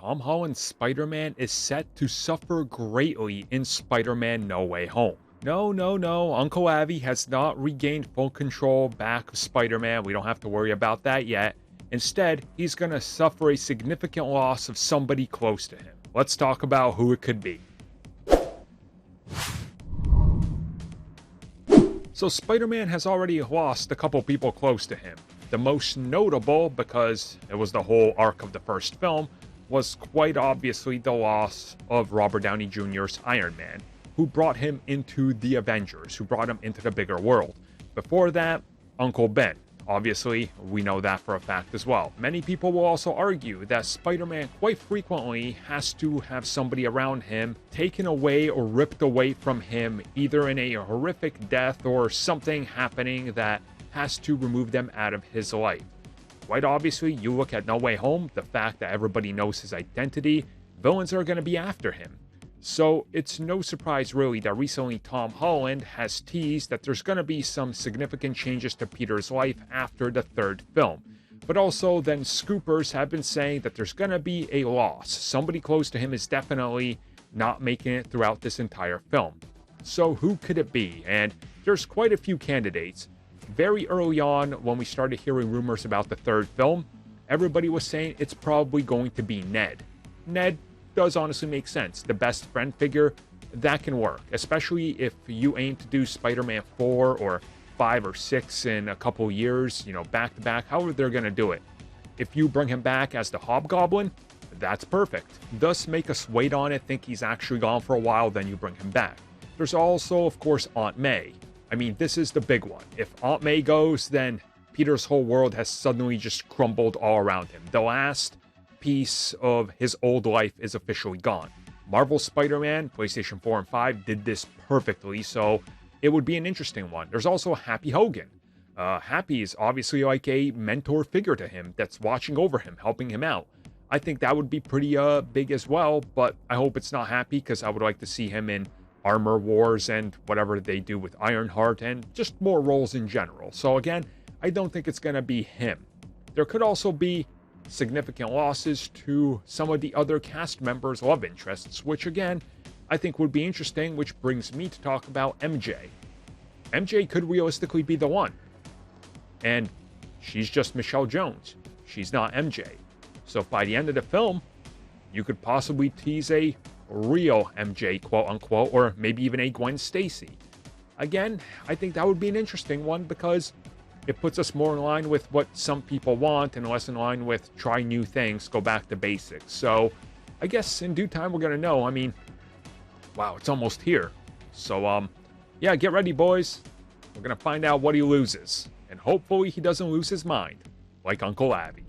Tom Holland's Spider-Man is set to suffer greatly in Spider-Man No Way Home. No, Uncle Avi has not regained full control back of Spider-Man. We don't have to worry about that yet. Instead, he's going to suffer a significant loss of somebody close to him. Let's talk about who it could be. So Spider-Man has already lost a couple people close to him. The most notable, because it was the whole arc of the first film, was quite obviously the loss of Robert Downey Jr.'s Iron Man, who brought him into the Avengers, who brought him into the bigger world. Before that, Uncle Ben. Obviously, we know that for a fact as well. Many people will also argue that Spider-Man quite frequently has to have somebody around him taken away or ripped away from him, either in a horrific death or something happening that has to remove them out of his life. Quite obviously, you look at No Way Home, the fact that everybody knows his identity, villains are going to be after him. So it's no surprise really that recently Tom Holland has teased that there's going to be some significant changes to Peter's life after the third film. But also then scoopers have been saying that there's going to be a loss. Somebody close to him is definitely not making it throughout this entire film. So who could it be? And there's quite a few candidates. Very early on, when we started hearing rumors about the third film, everybody was saying it's probably going to be Ned. Ned does honestly make sense. The best friend figure, that can work, especially if you aim to do Spider-Man 4 or 5 or 6 in a couple years, back to back, however they're going to do it. If you bring him back as the Hobgoblin, that's perfect. Thus make us wait on it, think he's actually gone for a while, then you bring him back. There's also, of course, Aunt May. I mean, this is the big one. If Aunt May goes, then Peter's whole world has suddenly just crumbled all around him. The last piece of his old life is officially gone. Marvel's Spider-Man, PlayStation 4 and 5 did this perfectly, so it would be an interesting one. There's also Happy Hogan. Happy is obviously like a mentor figure to him that's watching over him, helping him out. I think that would be pretty big as well, but I hope it's not Happy because I would like to see him in Armor Wars and whatever they do with Ironheart and just more roles in general. So again, I don't think it's going to be him. There could also be significant losses to some of the other cast members' love interests, which again, I think would be interesting, which brings me to talk about MJ. MJ could realistically be the one. And she's just Michelle Jones. She's not MJ. So by the end of the film, you could possibly tease a real MJ, quote unquote, or maybe even a Gwen Stacy. Again, I think that would be an interesting one because it puts us more in line with what some people want and less in line with try new things, go back to basics. So I guess in due time we're going to know. I mean, wow, it's almost here. So, yeah, get ready, boys. We're going to find out what he loses. And hopefully he doesn't lose his mind like Uncle Abby.